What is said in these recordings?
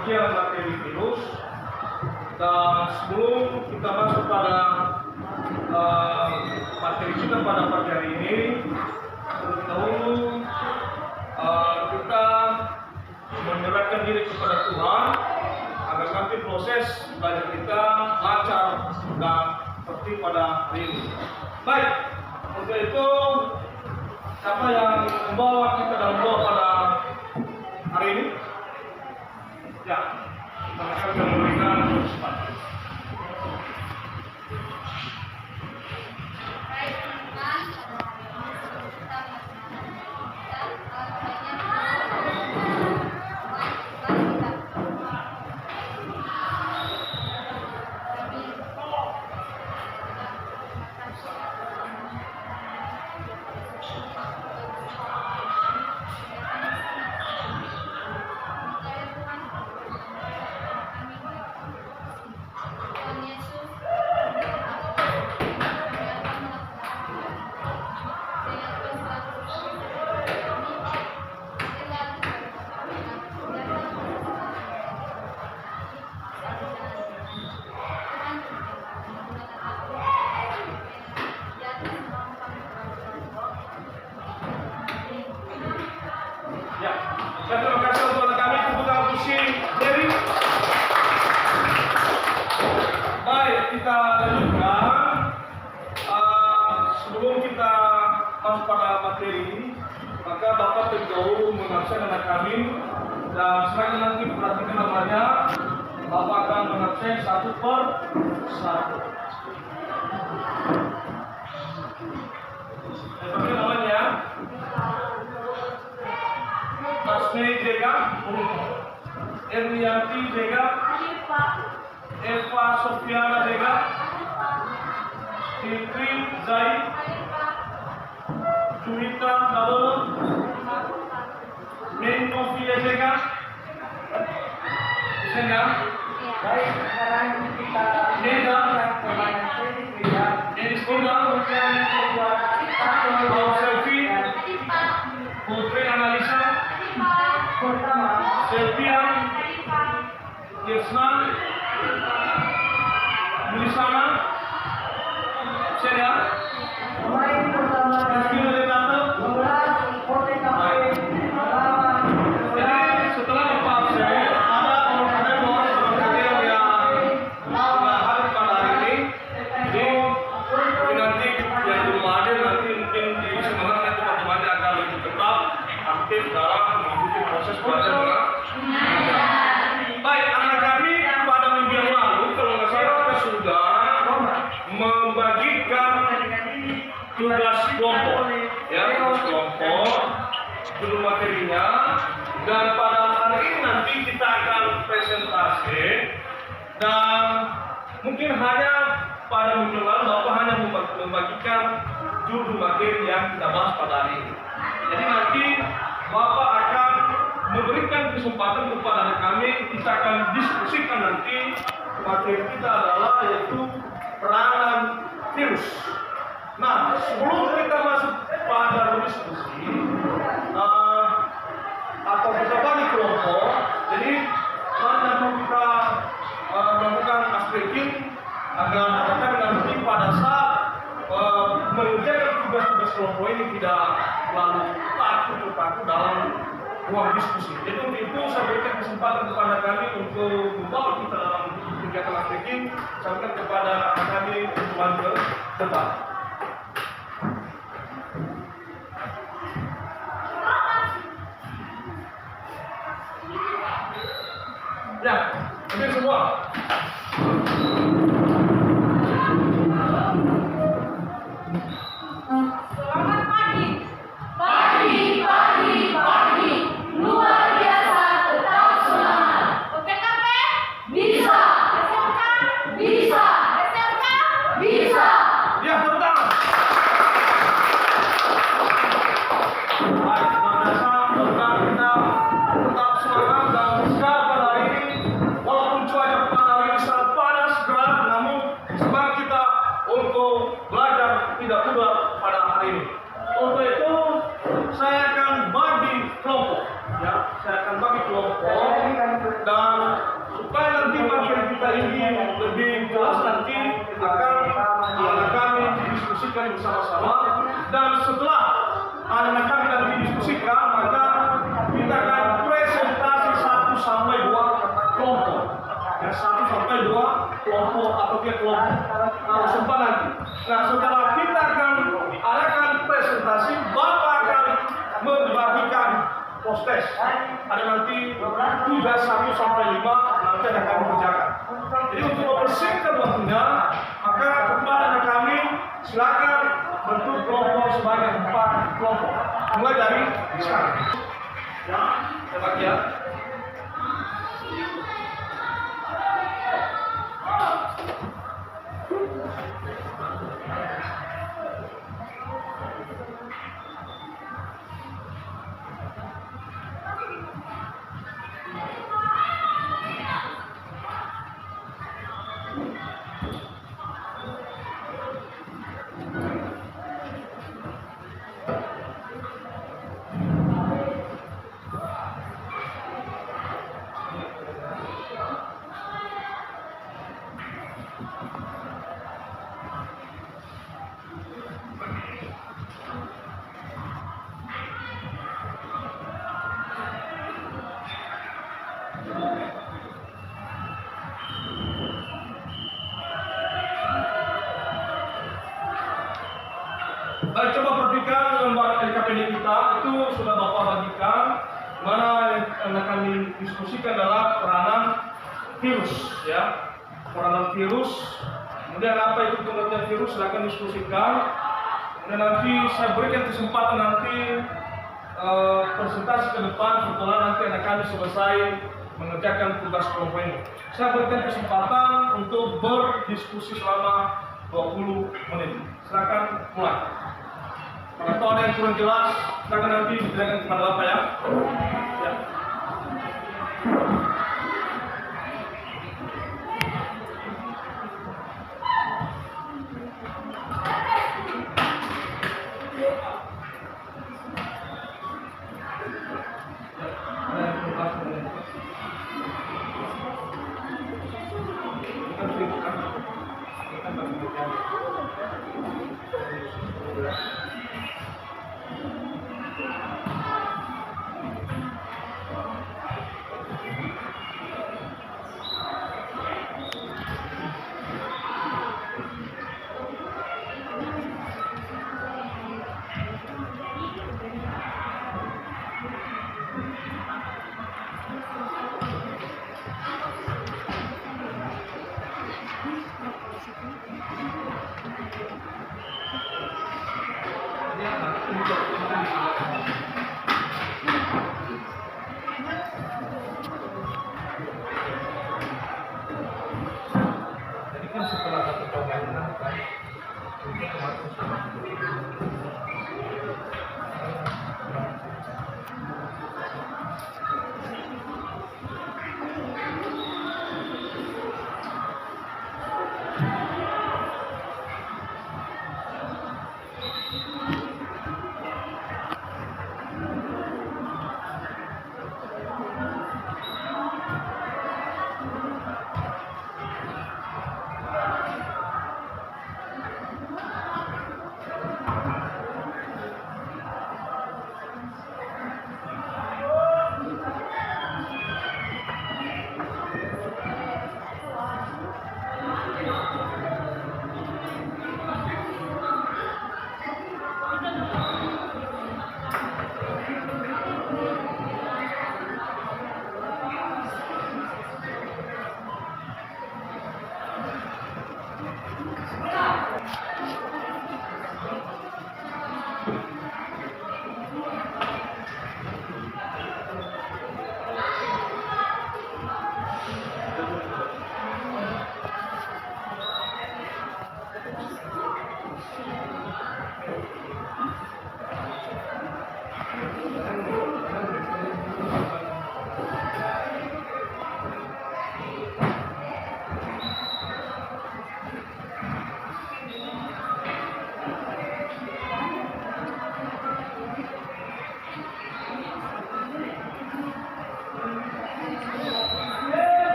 pengertian materi virus. Dan sebelum kita masuk pada materi kita pada pagi hari ini, terlebih dahulu kita menyerahkan diri kepada Tuhan agar nanti proses belajar kita lancar dan seperti pada hari ini. Baik, untuk itu siapa yang membawa kita dalam doa pada hari ini? Ya, kita akan memberikan kesempatan. Terima kasih untuk kami, tepuk puisi dari. Baik, kita lanjutkan. Sebelum kita masuk pada materi, maka Bapak terlebih dahulu mengabsen anak kami, dan selain nanti perhatikan namanya, Bapak akan mengabsen satu per satu. Seperti namanya. Tasmi Jega, Erlianti Jega, Eva Sofiana Jega, Fitri Zai, Juwita Dawon, Novia Jega. Bisa baik, sekarang kita Neda, Enis Koda, Paul Selfie, Putri Analisa, Selvian, Yesna, Mulisana, Seda, Rizkina Denata. Jadi setelah dipaksa, ada dua orang yang hadir pada hari ini. Jadi nanti yang belum hadir nanti mungkin di semangatnya teman-temannya akan lebih tetap aktif dalam mengikuti proses belajar mengajar. Baik, anak kami pada minggu yang lalu kalau nggak salah kita sudah membagikan tugas kelompok, ya tugas kelompok dulu materinya, dan pada hari ini nanti kita akan presentasi, dan mungkin hanya pada minggu yang lalu Bapak hanya membagikan judul materi yang kita bahas pada hari ini. Jadi nanti Bapak akan memberikan kesempatan kepada kami, kita akan diskusikan nanti materi kita adalah yaitu peranan virus. Nah, sebelum kita masuk pada diskusi atau kita bagi kelompok, jadi perlu kita melakukan aspek agar mereka nanti pada saat mengerjakan tugas-tugas kelompok ini tidak terlalu takut dalam ruang diskusi. Jadi untuk itu saya berikan kesempatan kepada kami untuk membawa kita dalam kegiatan aspek sampaikan kepada kami teman ke depan. Ya, hadir semua. Selamat pagi. Pagi. Luar biasa, tetap semangat. OTKP? Bisa. SMK? Bisa. SMK? Bisa. Ya, tetap. lebih jelas nanti akan kami diskusikan bersama-sama, dan setelah anak kami nanti diskusikan, maka kita akan presentasi 1 sampai 2 kelompok. Ya, 1 sampai 2 kelompok atau kelompok sumpah nanti. Nah, setelah kita akan adakan presentasi, Bapak akan membagikan postes. Ada nanti tugas 1 sampai 5 nanti akan kami kerjakan. Jadi untuk mempersingkat waktunya, maka kepada anak kami silakan bentuk kelompok sebanyak 4 kelompok. Mulai dari sekarang. Ya, hebat ya. Coba perhatikan lembar LKPD kita, itu sudah Bapak bagikan. Mana yang akan kami diskusikan adalah peranan virus, ya, peranan virus. Kemudian apa itu pengertian virus, silakan diskusikan. Kemudian nanti saya berikan kesempatan nanti presentasi ke depan setelah nanti anak kami selesai mengerjakan tugas kelompok ini. Saya berikan kesempatan untuk berdiskusi selama 20 menit. Silakan mulai. Kalau ada yang kurang jelas, silakan nanti ditanyakan kepada Bapak ya. Ya.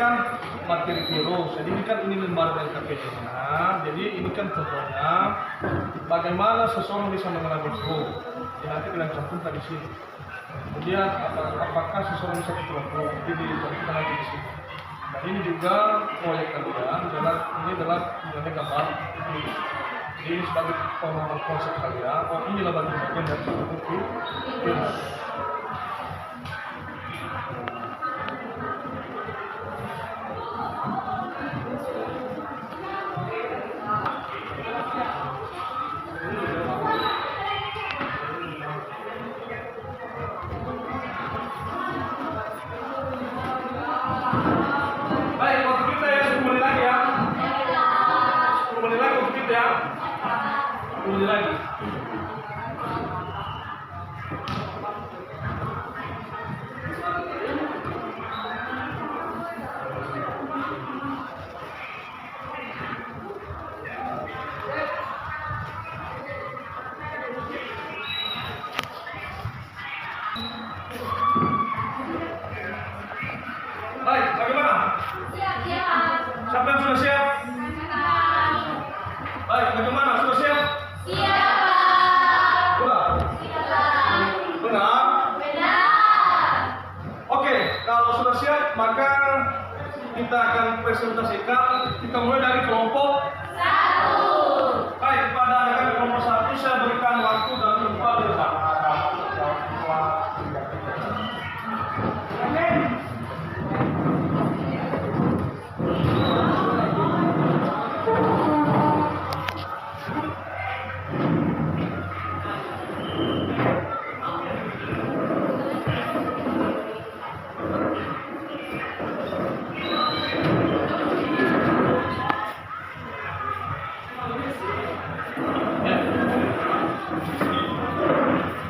kan materi virus. Jadi ini lembar dari KPD-nya. Jadi ini kan contohnya bagaimana seseorang bisa mengenali flu. Jadi nanti kita cantumkan di sini. Kemudian apakah seseorang bisa tertular flu? Jadi dicantumkan nanti di sini. Dan ini juga proyek kalian ini adalah gambar. Ini sebagai pemahaman konsep kalian. Oh, inilah bagian-bagian dari satu virus. Baik, waktu kita ya 10 menit lagi ya. 10 menit lagi waktu kita ya. 10 menit lagi. Baik, bagaimana? Siap. Siapa yang sudah siap? Baik, bagaimana? Sudah siap? Siap. Sudah? Benar? Oke, kalau sudah siap, maka kita akan presentasikan. Kita mulai dari kelompok 1. baik, kepada rekan kelompok 1 saya berikan waktu dan tempat berdebat.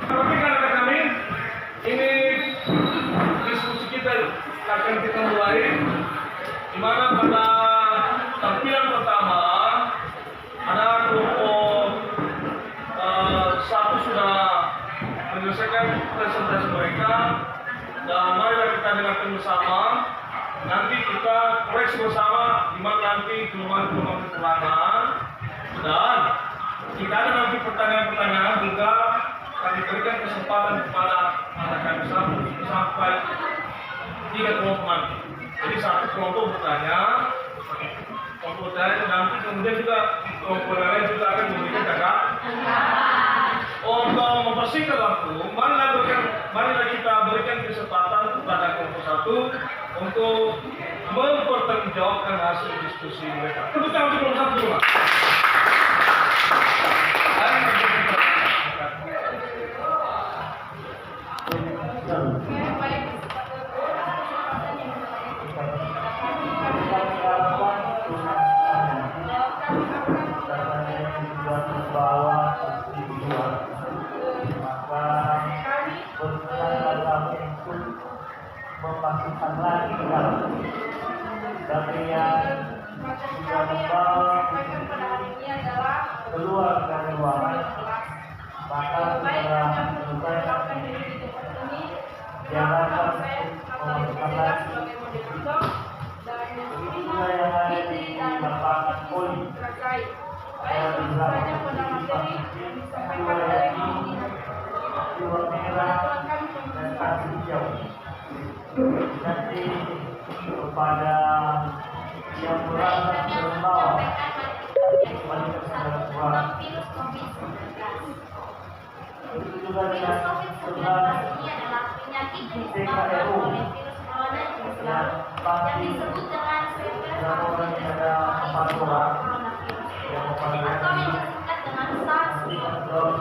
Perhatikan rekan kami, ini diskusi kita akan kita mulai, di mana pada tampilan pertama ada kelompok 1 sudah menyelesaikan presentasi mereka, dan marilah kita dengarkan bersama. Nanti kita koreksi bersama di mana nanti kelemahan-kelemahan kekurangan, dan jika ada nanti pertanyaan-pertanyaan juga kami berikan kesempatan kepada rekan sampai 3 kelompok nanti. Jadi 1 kelompok bertanya, kelompok bertanya nanti kemudian juga kelompok lain juga akan memberikan tanggapan. Untuk mempersingkat waktu, marilah kita berikan kesempatan kepada kelompok 1 untuk mempertanggungjawabkan hasil diskusi mereka. Tepuk tangan untuk kelompok 1 dulu. memasukkan lagi ke dalam bagian sudah membawa keluar dari ruangan, maka setelah selesai diarahkan untuk memasukkan lagi itulah yang ada di lapangan poli. Saya bilang dua merah dan satu hijau. Nanti kepada yang merasa terbawa kembali ke sekolah. Itu juga dengan sebelah TKRU yang pasti berapa orang yang ada 4 orang yang memperhatikan dalam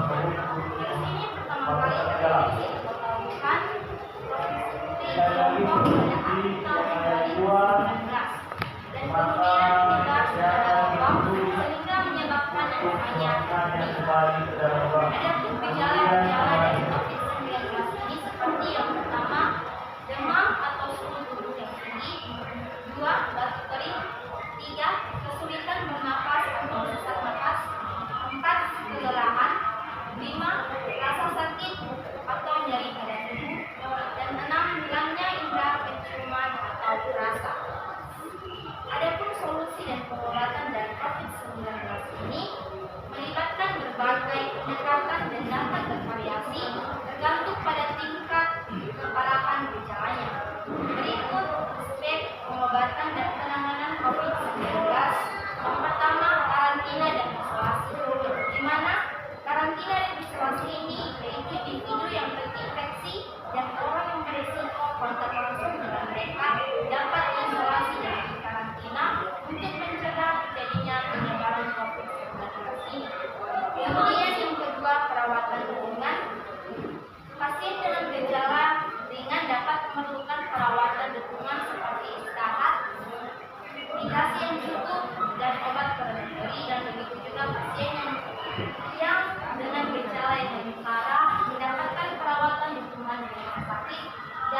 dan lagi di dua maka jangan ditulis untuk melakukannya kembali ke dalam ruang. Kemudian seperti yang pertama, demam atau suhu tubuh yang tinggi, 2, batuk kering, 3, kesulitan bernapas atau sesak napas, 4, kelelahan, 5, rasa sakit atau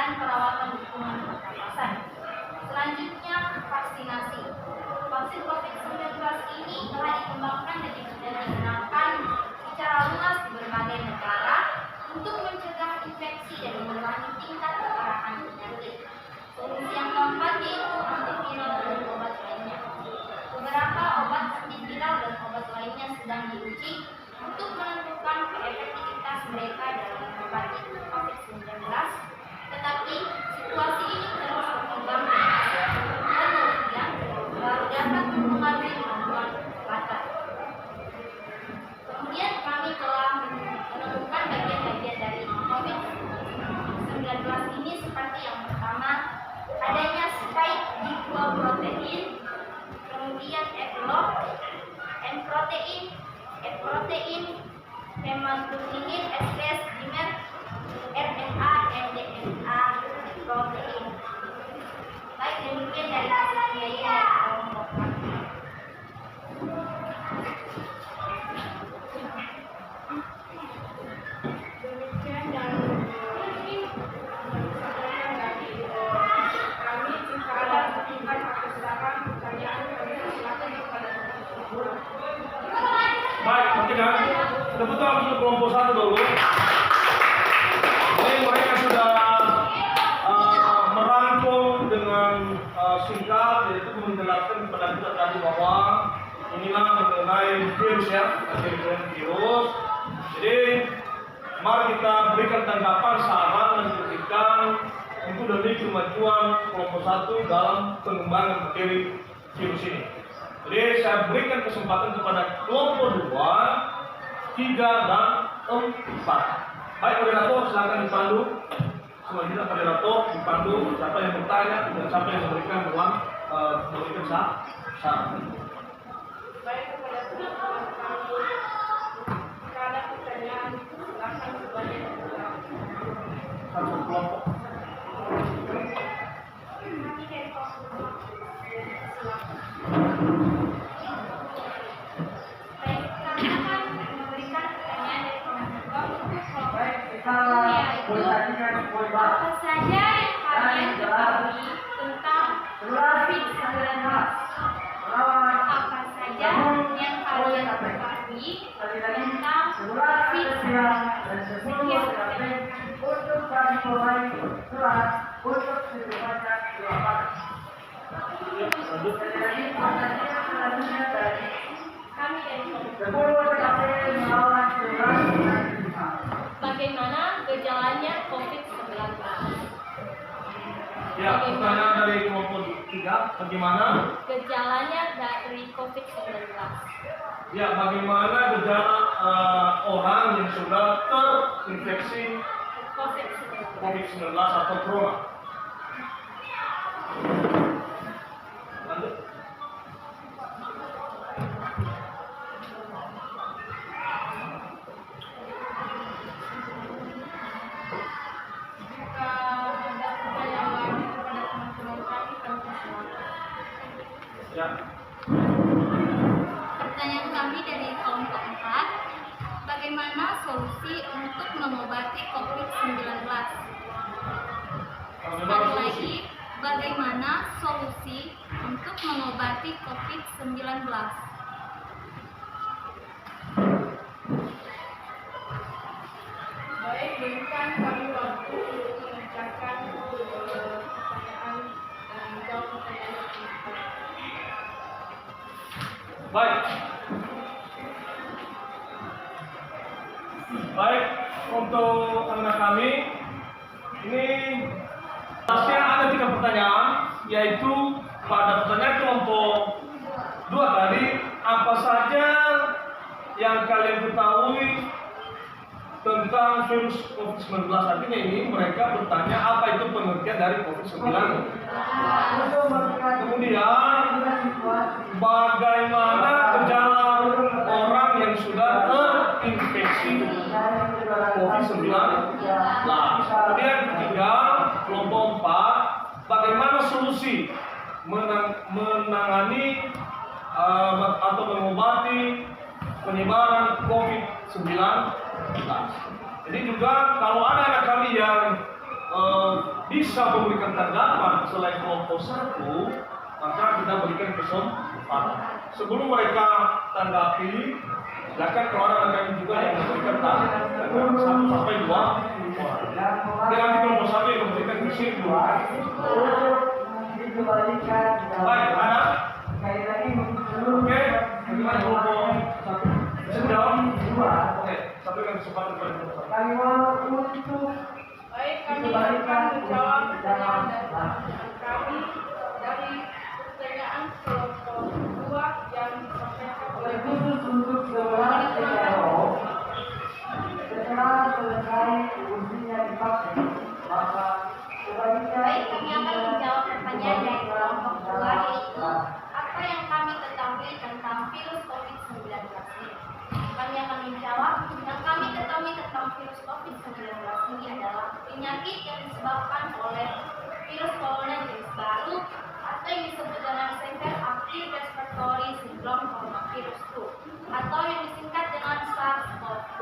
dan perawatan dukungan pernapasan. Selanjutnya, vaksinasi. Vaksin COVID-19 ini telah dikembangkan dan digunakan secara luas di berbagai negara untuk mencegah infeksi dan mengurangi tingkat keparahan penyakit. Solusi yang keempat yaitu antiviral dan obat lainnya. Beberapa obat antiviral dan obat lainnya sedang diuji untuk menentukan efektivitas mereka dalam mengobati COVID-19, tetapi situasi ini terus berkembang dan hasil penelitian baru dapat mempengaruhi kemampuan obat. Kemudian kami telah menemukan bagian-bagian dari COVID-19 ini seperti yang pertama, adanya spike di buah protein, kemudian N-protein, hemagglutinin, SPS, dimer, RNA, DNA, protein. Baik, demikian dari hasil penelitian dari kelompok kami. Demikian yang ini sampaikan dari kami. Jika ada pertanyaan atau pertanyaan, kami silakan kepada teman-teman. Baik, perhatikan. Tepuk tangan untuk kelompok 1 dulu. Ini mereka sudah merangkum dengan singkat, yaitu menjelaskan kepada kita tadi bahwa inilah mengenai virus ya, virus. Jadi mari kita berikan tanggapan, saran dan kritikan untuk demi kemajuan kelompok 1 dalam pengembangan materi virus ini. Jadi saya berikan kesempatan kepada kelompok 2, 3, dan 4. Baik, moderator silakan dipandu. Semua kita moderator dipandu siapa yang bertanya dan siapa yang memberikan saran. Baik, kepada teman-teman kami, jika ada pertanyaan, silakan kepada teman-teman. Satu kelompok. Baik, kami akan memberikan pertanyaan dari teman-teman untuk kelompok yaitu apa saja yang kalian ketahui tentang COVID-19? Apa saja yang kalian ketahui tentang COVID-19? Untuk kami mulai surat untuk dibaca di lapangan. Jadi pertanyaan selanjutnya dari Kami dari kelompok 10 sampai melawan surat dan lima. bagaimana gejalanya COVID-19? Ya, pertanyaan dari kelompok 3, bagaimana? Gejalanya dari COVID-19. Ya, bagaimana gejala orang yang sudah terinfeksi COVID-19 atau corona? Lanjut. Jika ada pertanyaan kepada teman-teman kami, kami silakan. Ya, Pertanyaan kami dari kelompok 4, bagaimana solusi untuk mengobati COVID-19? Sekali lagi, bagaimana solusi untuk mengobati COVID-19? Baik, berikan kami waktu untuk mengerjakan pertanyaan dan menjawab pertanyaan kita. baik. Baik, untuk anak kami ini pasti ada 3 pertanyaan, yaitu pada pertanyaan kelompok 2 tadi, apa saja yang kalian ketahui tentang virus COVID-19? Artinya ini mereka bertanya apa itu pengertian dari COVID-19. Kemudian bagaimana gejala orang yang sudah terinfeksi COVID-19. Kemudian ketiga, kelompok 4, bagaimana solusi menangani atau mengobati penyebaran COVID-19. Jadi juga kalau ada anak kami yang bisa memberikan tanggapan selain kelompok 1, maka kita berikan kesempatan. Sebelum mereka tanggapi, silakan keluar kami juga yang memberikan tanggapan 1 sampai 2 orang. Dan nanti kelompok 1 yang memberikan kesimpulan. Baik, ada? Oke, bagaimana kelompok 1? Sedang? Oke, sampaikan kesempatan kepada kelompok 1. Baik, kami akan menjawab pertanyaan dari kami dari pertanyaan kelompok 2 yang disampaikan oleh Khusus untuk 11 TKO, setelah selesai ujinya dipakai, maka Baik, kami akan menjawab pertanyaan dari kelompok 2, yaitu apa yang kami ketahui tentang virus COVID-19 ini. Kami akan menjawab, yang kami ketahui tentang virus COVID-19 ini adalah penyakit yang disebabkan oleh virus corona jenis baru atau yang disebut dengan Severe Acute Respiratory Syndrome Coronavirus 2 atau yang disingkat dengan SARS-CoV-2.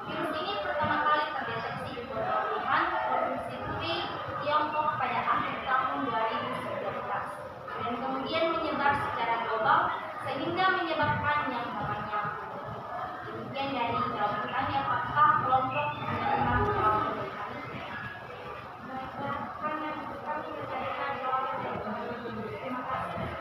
Virus ini pertama kali terdeteksi di kota Wuhan, Provinsi Hubei, Tiongkok pada akhir tahun 2019 dan kemudian menyebar secara global sehingga menyebabkan yang namanya. Demikian dari jawaban kami, apakah kelompok menerima jawaban dari kami? Kami mencarikan jawaban dari kami. Terima kasih.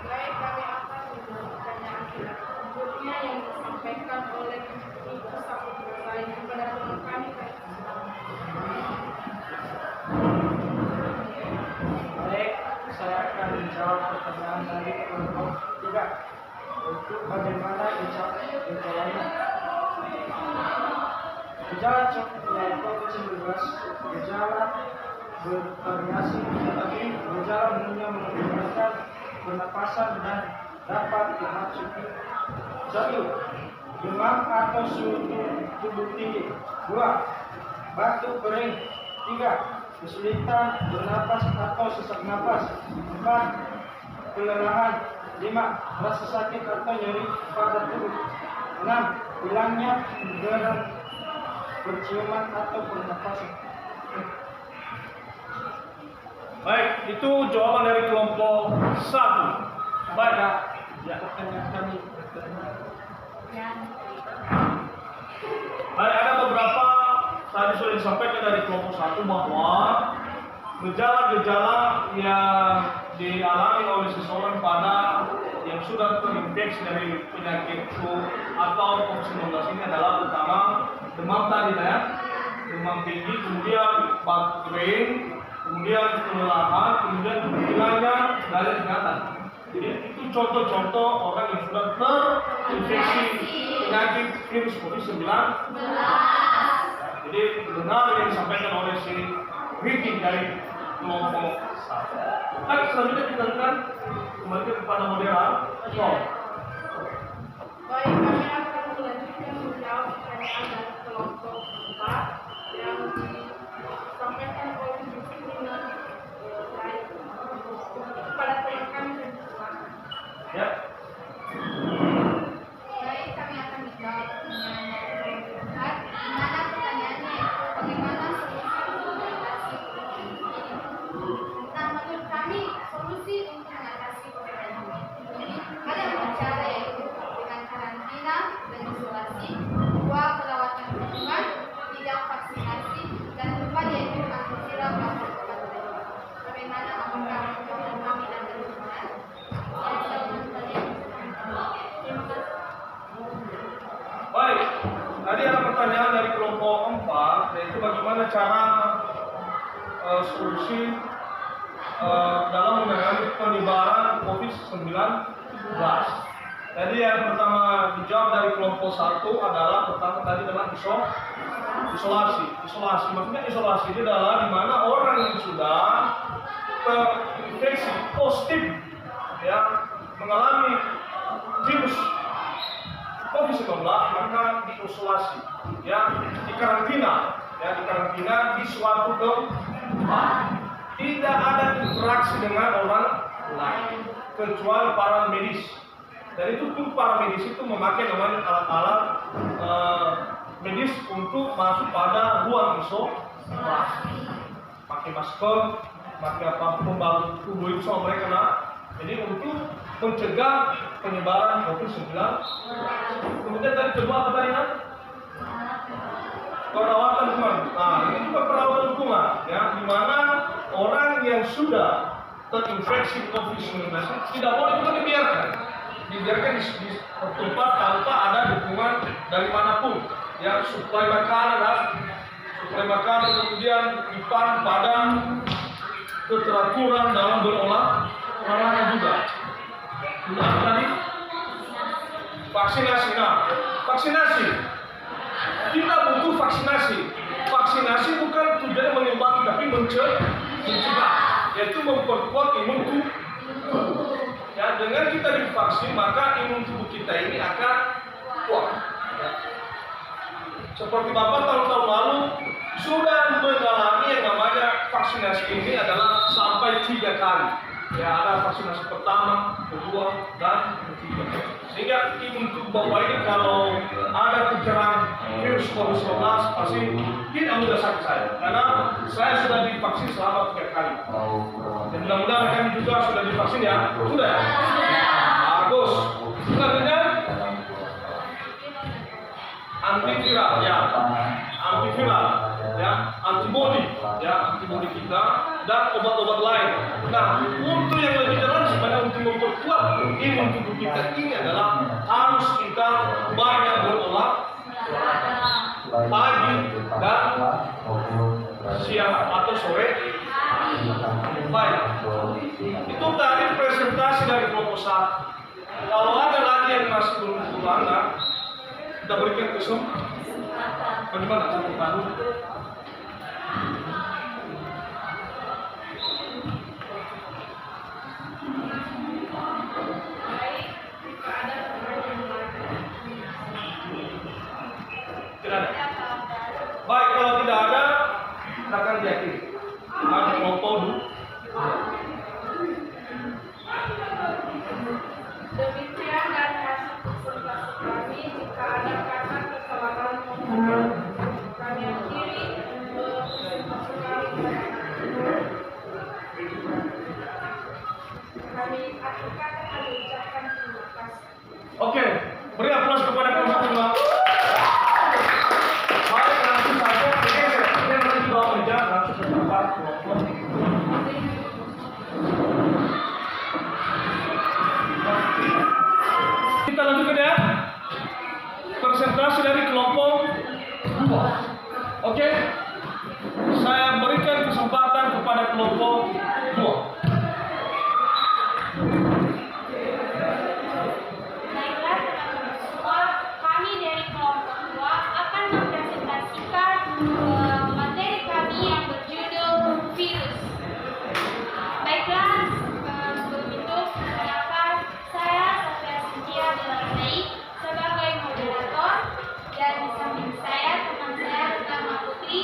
Baik, kami akan menjawab pertanyaan selanjutnya yang disampaikan oleh Ibu Saputra lain kepada teman kami. baik, saya akan menjawab pertanyaan dari kelompok 3. Untuk bagaimana gejalanya? Gejala COVID-19 gejala bervariasi, tetapi gejala umumnya mengakibatkan pernapasan dan dapat dimasuki 1. Demam atau suhu tubuh tinggi. 2. Batuk kering. 3. Kesulitan bernapas atau sesak napas. 4. Kelelahan. 5. Rasa sakit atau nyeri pada tubuh. 6. Hilangnya indera perciuman atau pernapasan. Baik, itu jawaban dari kelompok 1. Baik, Ya, pertanyaan kami. baik, ada beberapa tadi sudah disampaikan dari kelompok 1 bahwa gejala-gejala yang dialami oleh seseorang yang sudah terinfeksi dari penyakit flu atau COVID-19 ini adalah pertama demam tadi ya, demam tinggi, kemudian batuk kering, kemudian kelelahan, kemudian hilangnya dari ingatan. Jadi itu contoh-contoh orang yang sudah terinfeksi penyakit virus COVID-19. Jadi benar yang disampaikan oleh si Ricky dari kelompok 1. Baik, selanjutnya kita akan kembali kepada moderator. Baik, kami akan melanjutkan menjawab pertanyaan dari kelompok 4 yang disampaikan oleh Bu Sina Rai. Kepada teman kami dan silakan. Ya, Baik, kami akan menjawab pertanyaan dari kelompok 4. Di mana pertanyaannya yaitu bagaimana solusi untuk mengatasi COVID-19 ini? Nah, menurut kami solusi untuk mengatasi COVID-19 ini ada 4 cara, yaitu dengan karantina dan isolasi, 2 perawatan lingkungan, 3 vaksinasi, dan 4 yaitu antisirap atau obat obatan. Bagaimana apakah jawaban kami dan teman-teman? Jawaban kalian? Terima kasih. baik. Tadi ada pertanyaan dari kelompok 4, yaitu bagaimana cara solusi dalam menangani penyebaran COVID-19. Jadi yang pertama dijawab dari kelompok 1 adalah pertama tadi adalah isolasi. Maksudnya isolasi itu adalah di mana orang yang sudah terinfeksi positif ya mengalami virus COVID-19 maka diisolasi ya di karantina di suatu tempat, tidak ada interaksi dengan orang lain kecuali para medis. Dan itu pun para medis itu memakai namanya alat-alat medis untuk masuk pada ruang isolasi. Pakai masker, pakai apa pembalut tubuh itu sama mereka nah. Jadi untuk mencegah penyebaran COVID-19. Kemudian tadi kedua apa tadi nah? Perawatan lingkungan. Nah, ini juga perawatan lingkungan, ya, di mana orang yang sudah terinfeksi COVID-19 tidak boleh juga dibiarkan di tempat tanpa ada dukungan dari manapun, ya, suplai makanan, kemudian dipan pada keteraturan dalam berolahraga juga. Nah, tadi vaksinasi. Nah, vaksinasi. Kita butuh vaksinasi. Vaksinasi bukan tujuannya mengobati, tapi mencegah, yaitu memperkuat imun tubuh. Ya, dengan kita divaksin, maka imun tubuh kita ini akan kuat. Ya. Seperti Bapak tahun-tahun lalu sudah mengalami yang namanya vaksinasi ini adalah sampai 3 kali. Ya, ada vaksinasi pertama, kedua, dan ketiga. Sehingga imun tubuh Bapak ini kalau ada terserang virus COVID-19 pasti tidak mudah sakit saya. Karena saya sudah divaksin selama 3 kali. Dan mudah-mudahan kami juga sudah divaksin ya. Sudah ya? Bagus. Selanjutnya antiviral ya. Antiviral ya, antibody ya, antibody kita dan obat-obat lain. Nah, untuk yang lebih jelas sebenarnya untuk memperkuat imun tubuh kita ini adalah harus kita banyak berolahraga pagi dan siang atau sore. Baik, itu tadi presentasi dari kelompok 1. Kalau ada lagi yang masih belum pulang, kita berikan kesempatan. Bagaimana cara baru? Tidak ada. Baik, kalau tidak ada, silakan diakhiri. Ada kelompok dulu. Demikian dan hasil presentasi kami. Jika ada kata kesalahan mohon kami akhiri. Kami akhirkan kami ucapkan terima kasih. Oke, beri aplaus kepada kelompok kedua. Baik, langsung saja. Oke, nanti di bawah meja langsung ke tempat kelompok. Kita lanjutkan ya. Presentasi dari kelompok 2. Oke. Saya berikan kesempatan kepada kelompok 2. Baiklah teman-teman semua, kami dari kelompok 2 akan mempresentasikan materi kami yang berjudul virus. Baiklah, sebelum itu perkenalkan saya Sofia Cynthia Delarnei sebagai moderator dan di samping saya teman saya Utama Putri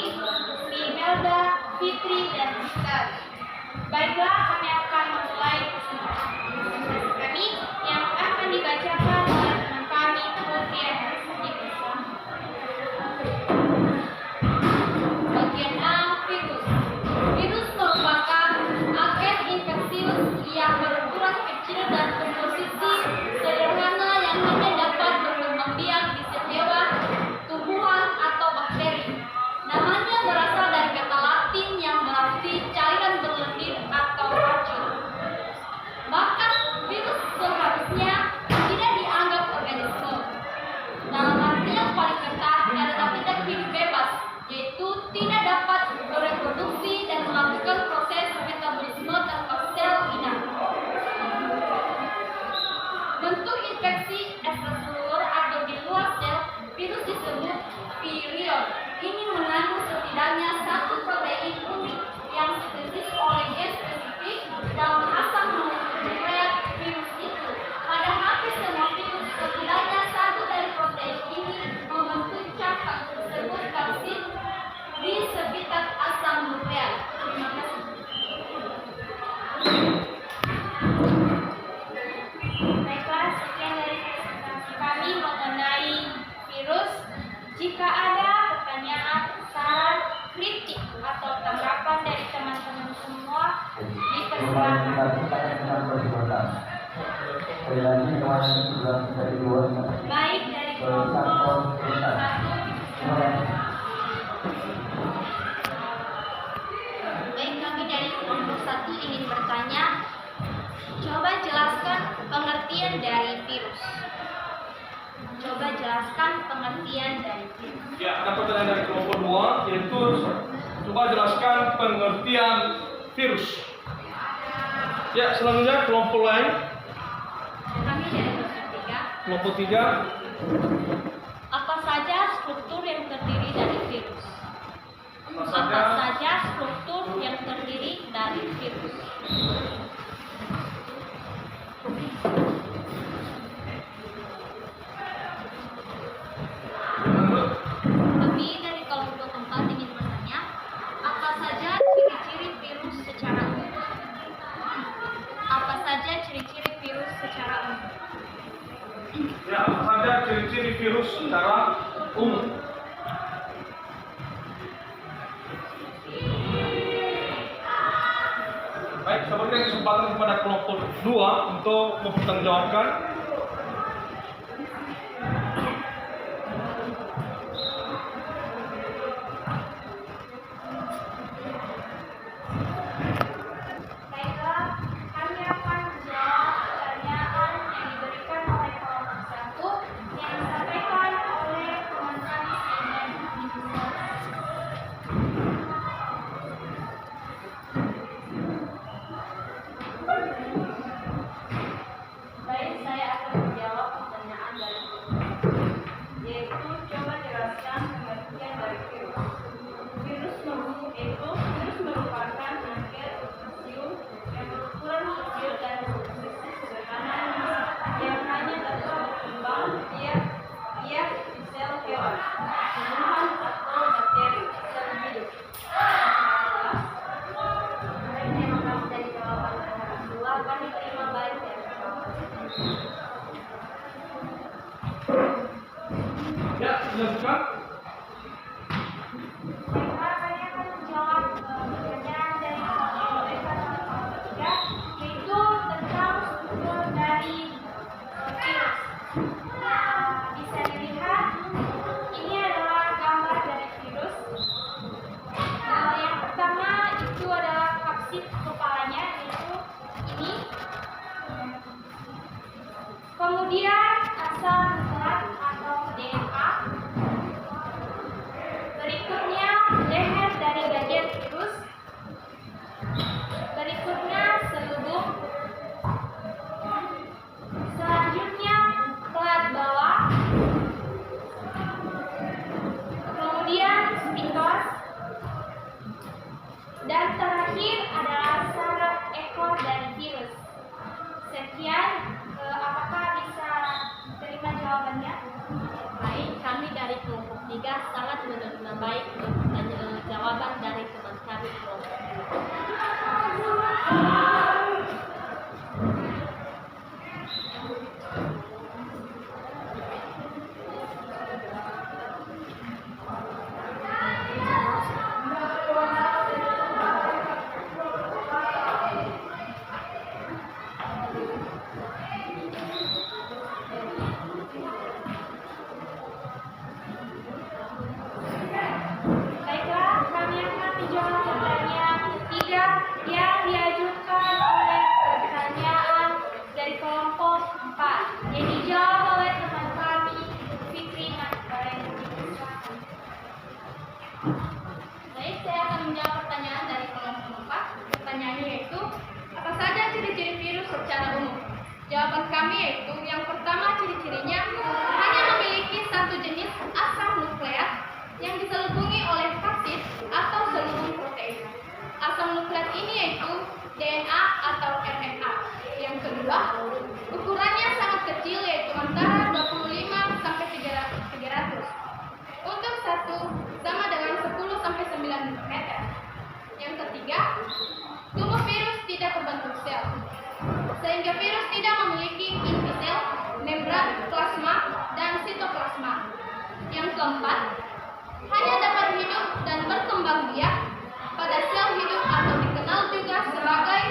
kemarin kita dengan perbuatan. Sekali lagi kemarin sudah kita dua. Baik, dari kelompok 1. Baik, kami dari kelompok 1 ingin bertanya, coba jelaskan pengertian dari virus. Coba jelaskan pengertian dari virus. Ya, ada pertanyaan dari kelompok 2, yaitu coba jelaskan pengertian virus. Ya, selanjutnya kelompok lain. Kami dari kelompok 3. Kelompok 3. Apa saja struktur yang terdiri dari virus? Apa saja struktur yang terdiri dari virus? Kami dari kelompok 4 ingin bertanya, apa saja ciri-ciri virus secara umum? Apa saja ciri-ciri virus secara umum? Ya, apa saja ciri-ciri virus secara umum? Baik, saya berikan kesempatan kepada kelompok 2 untuk mempertanggungjawabkan. Baiklah, kami akan menjawab pertanyaan yang diberikan oleh kelompok 1 yang disampaikan oleh teman kami dan Baik, saya akan menjawab pertanyaan dari yaitu coba jelaskan pengertian dari virus. Virus merupakan mikroorganisme yang berukuran kecil dan berfungsi sederhana yang hanya dapat berkembang via sel hewan, tumbuhan atau bakteri sel hidup. Baik, terima kasih dari jawaban kelompok 2. Kami terima baik dari jawaban. Ya, silakan. Baiklah, kami akan menjawab pertanyaan dari kelompok 3, yaitu tentang struktur dari virus. Bisa dilihat, ini adalah gambar dari virus. Yang pertama itu adalah kapsid kepalanya, yaitu ini. Kemudian asal nukleat atau DNA. Berikutnya leher dari bagian virus. Berikutnya selubung. Selanjutnya pelat bawah. Kemudian spitos. Dan terakhir adalah saraf ekor dari virus. Sekian, apakah bisa terima jawabannya? Baik, kami dari kelompok 3 sangat menerima baik jawaban dari teman kami kelompok 2. Baiklah, kami akan menjawab pertanyaan ketiga yang diajukan oleh pertanyaan dari kelompok 4 yang dijawab oleh teman kami Fikri Nasbareng. Baik, saya akan menjawab pertanyaan dari kelompok 4. Pertanyaannya yaitu, apa saja ciri-ciri virus secara umum? Jawaban kami yaitu, yang pertama ciri-cirinya hanya memiliki satu jenis asam nukleat yang diselubungi oleh kapsid atau selubung protein. Asam nukleat ini yaitu DNA atau RNA. Yang kedua, ukurannya sangat kecil yaitu antara 25 sampai 300. Untuk satu sama dengan 10 sampai 9 meter. Yang ketiga, tubuh virus tidak berbentuk sel, sehingga virus tidak memiliki inti sel, membran, plasma, dan sitoplasma. Yang keempat, hanya dapat hidup dan berkembang biak pada sel hidup atau dikenal juga sebagai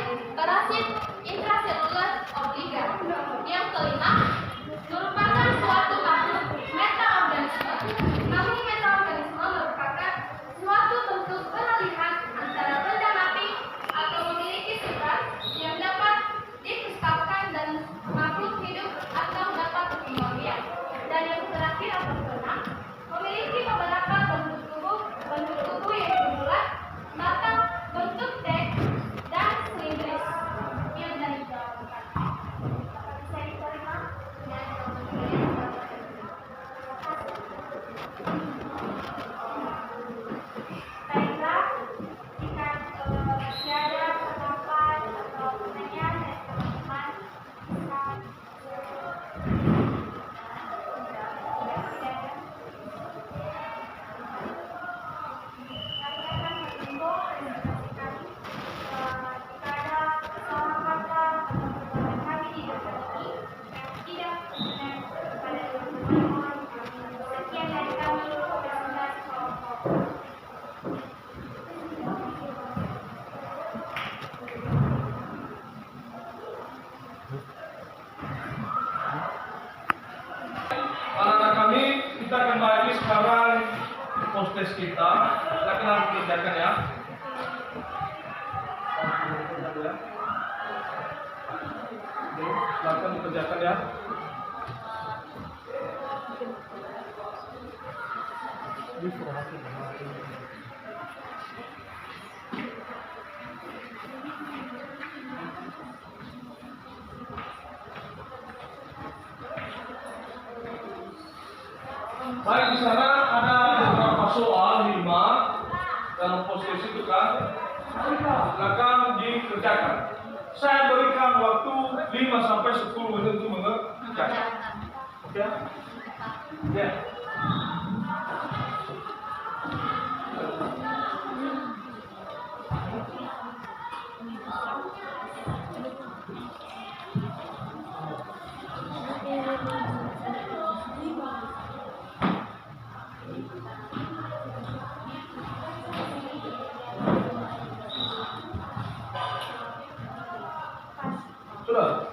postes kita. Silakan kerjakan ya. Silakan dikerjakan ya. Baik, di sana ada beberapa soal 5 dalam posisi itu kan. Silakan dikerjakan. Saya berikan waktu 5 sampai 10 menit untuk mengerjakan. Oke? Ya. Sudah.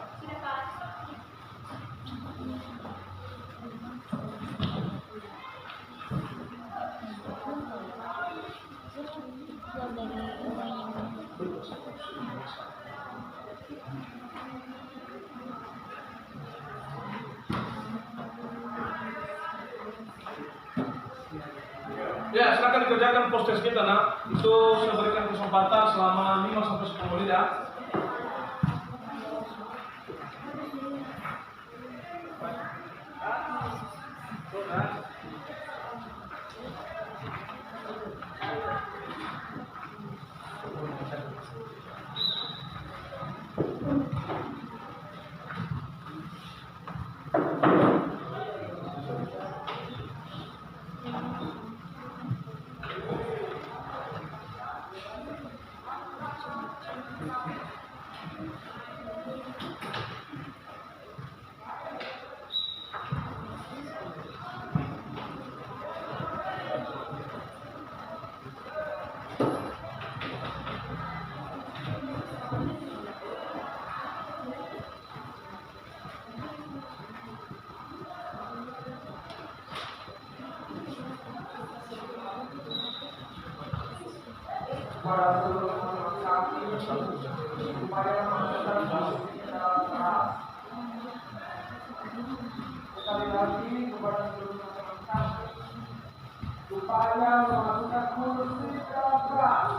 Ya, silakan dikerjakan postes kita, nak. Itu saya berikan kesempatan selama 5 sampai 10 menit ya. Para seluruh kami supaya menggunakan keras. Sekali lagi kepada seluruh kami supaya memasukkan kursi keras.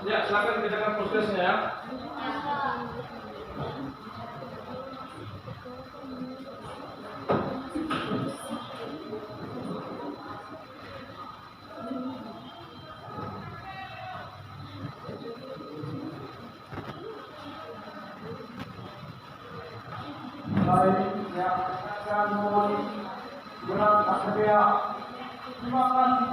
Ya, silakan dikerjakan prosesnya ya. Baik, yang akan mulai berat akhirnya. Terima kasih.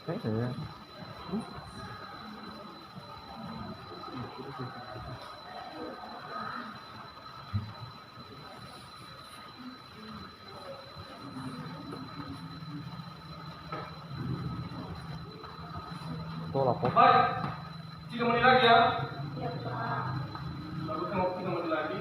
Baik, 3 menit lagi ya. Ya, Pak. Lalu tengok 3 menit lagi.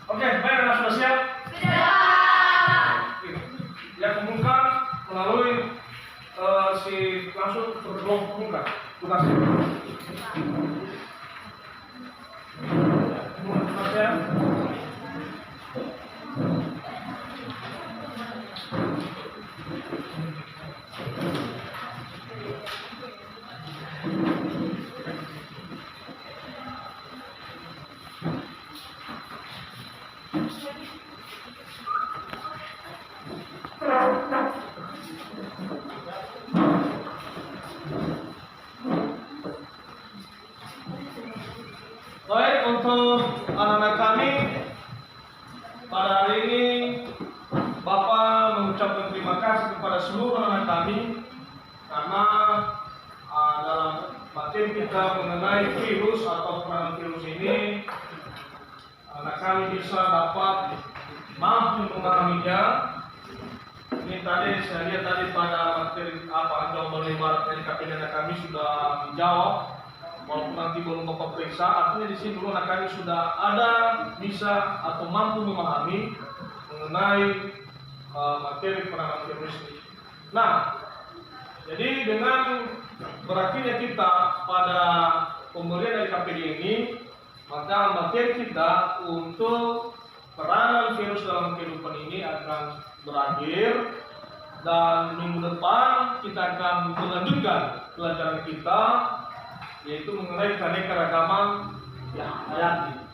Oke, baik, Anda sudah siap? Yang kumpulkan melalui langsung berkelompok kumpulkan tugasnya. Tugasnya. Baik, untuk anak-anak kami pada hari ini Bapak mengucapkan terima kasih kepada seluruh anak kami karena dalam materi kita mengenai virus atau penanganan virus ini anak kami bisa dapat mampu memahaminya. Ini tadi saya lihat tadi pada materi jawaban lebar dari KPD anak kami sudah menjawab. Walaupun nanti belum Bapak periksa, artinya di sini dulu anak kami sudah ada bisa atau mampu memahami mengenai materi penanganan virus ini. Nah, jadi dengan berakhirnya kita pada pemberian dari KPD ini, maka materi kita untuk peranan virus dalam kehidupan ini akan berakhir dan minggu depan kita akan melanjutkan pelajaran kita yaitu mengenai keanekaragaman yang hayati.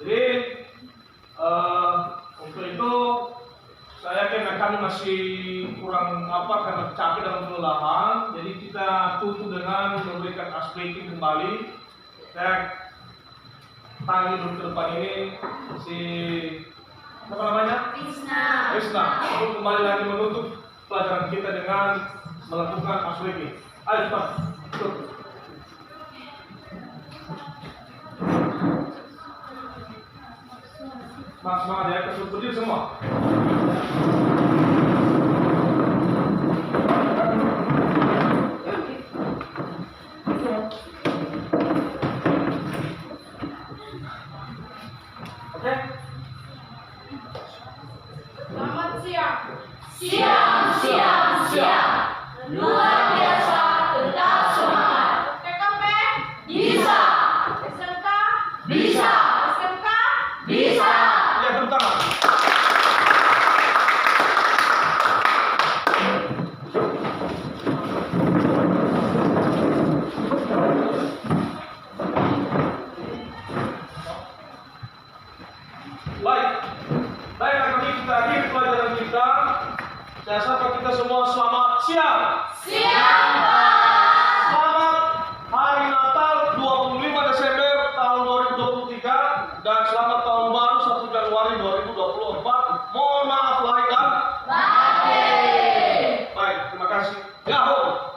Jadi untuk itu saya yakin kami masih kurang karena capek dalam kelelahan. Jadi kita tutup dengan memberikan icebreaking kembali. Saya panggil dulu ke depan ini si apa namanya? Wisna. Untuk kembali lagi menutup pelajaran kita dengan melakukan icebreaking. Ayo cepat. Semangat ya, berdiri semua. Oke? Selamat siang. Siang. Luar biasa, tetap semangat. TKP Bisa, SMK bisa, SMK bisa. Ya, tepuk tangan. Baik, kami kita akhiri pelajaran kita. Saya sapa kita semua selamat siang. Selamat Hari Natal 25 Desember tahun 2023 dan selamat tahun baru 1 Januari 2024. Mohon maaf lahir dan batin. Baik, terima kasih. Yahoo.